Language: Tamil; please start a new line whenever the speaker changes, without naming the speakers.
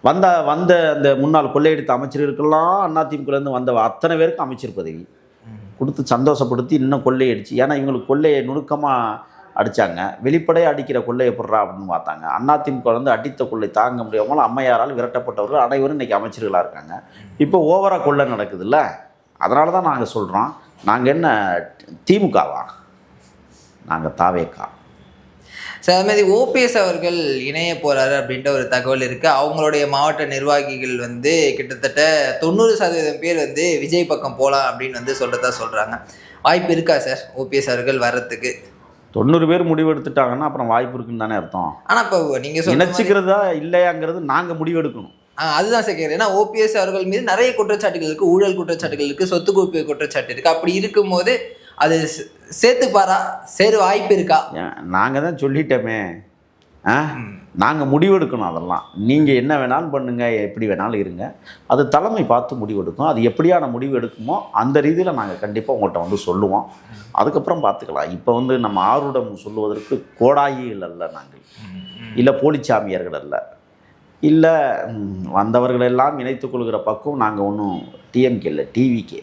வந்த வந்த அந்த முன்னாள் கொள்ளையடித்த அமைச்சர்களுக்கெல்லாம் அதிமுகலேருந்து வந்த அத்தனை பேருக்கு அமைச்சர் பதவி கொடுத்து சந்தோஷப்படுத்தி இன்னும் கொள்ளையடிச்சு. ஏன்னா இவங்களுக்கு கொள்ளையை நுணுக்கமாக அடித்தாங்க. வெளிப்படையாக அடிக்கிற கொள்ளையை போடுறா அப்படின்னு பார்த்தாங்க. அதிமுக அடித்த கொள்ளை தாங்க முடியாமல் அம்மையாரால் விரட்டப்பட்டவர்கள் அனைவரும் இன்றைக்கி அமைச்சர்களாக இருக்காங்க. இப்போ ஓவராக கொள்ளை நடக்குதுல்ல, அதனால தான் நாங்கள் சொல்கிறோம், நாங்கள் என்ன திமுகவா, நாங்கள் தாவேக்கா.
சார், அது மாதிரி ஓபிஎஸ் அவர்கள் இணைய போகிறாரு அப்படின்ற ஒரு தகவல் இருக்குது. அவங்களுடைய மாவட்ட நிர்வாகிகள் கிட்டத்தட்ட 90% பேர் விஜய் பக்கம் போகலாம் அப்படின்னு சொல்கிறதா சொல்கிறாங்க. வாய்ப்பு இருக்கா சார் ஓபிஎஸ் அவர்கள் வர்றதுக்கு?
90 பேர் முடிவு எடுத்துட்டாங்கன்னா அப்புறம் வாய்ப்பு இருக்குன்னு தானே அர்த்தம்.
ஆனால் இப்போ நீங்கள்
நினைச்சுக்கிறதா இல்லையாங்கிறது நாங்கள் முடிவு எடுக்கணும்.
அதுதான் சார் கேட்குறேன். ஏன்னா ஓபிஎஸ் அவர்கள் மீது நிறைய குற்றச்சாட்டுகள் இருக்குது, ஊழல் குற்றச்சாட்டுகள் இருக்குது, சொத்து குவிப்பு குற்றச்சாட்டு இருக்குது. அப்படி இருக்கும்போது அது சேர்த்துப்பாரா, சேரு வாய்ப்பு இருக்கா?
நாங்கள் தான் சொல்லிட்டோமே, நாங்கள் முடிவெடுக்கணும். அதெல்லாம் நீங்கள் என்ன வேணாலும் பண்ணுங்கள், எப்படி வேணாலும் இருங்க, அது தலைமை பார்த்து முடிவெடுக்கும். அது எப்படியான முடிவு எடுக்குமோ அந்த ரீதியில் நாங்கள் கண்டிப்பாக உங்கள்கிட்ட சொல்லுவோம். அதுக்கப்புறம் பார்த்துக்கலாம். இப்போ நம்ம ஆர்வம் சொல்லுவதற்கு கோடாயிகள் அல்ல, நாங்கள் இல்லை போலிச்சாமியார்கள் அல்ல, இல்லை வந்தவர்களெல்லாம் இணைத்துக் கொள்கிற பக்கம் நாங்கள் ஒன்றும் டிஎம்கே இல்லை, டிவிகே.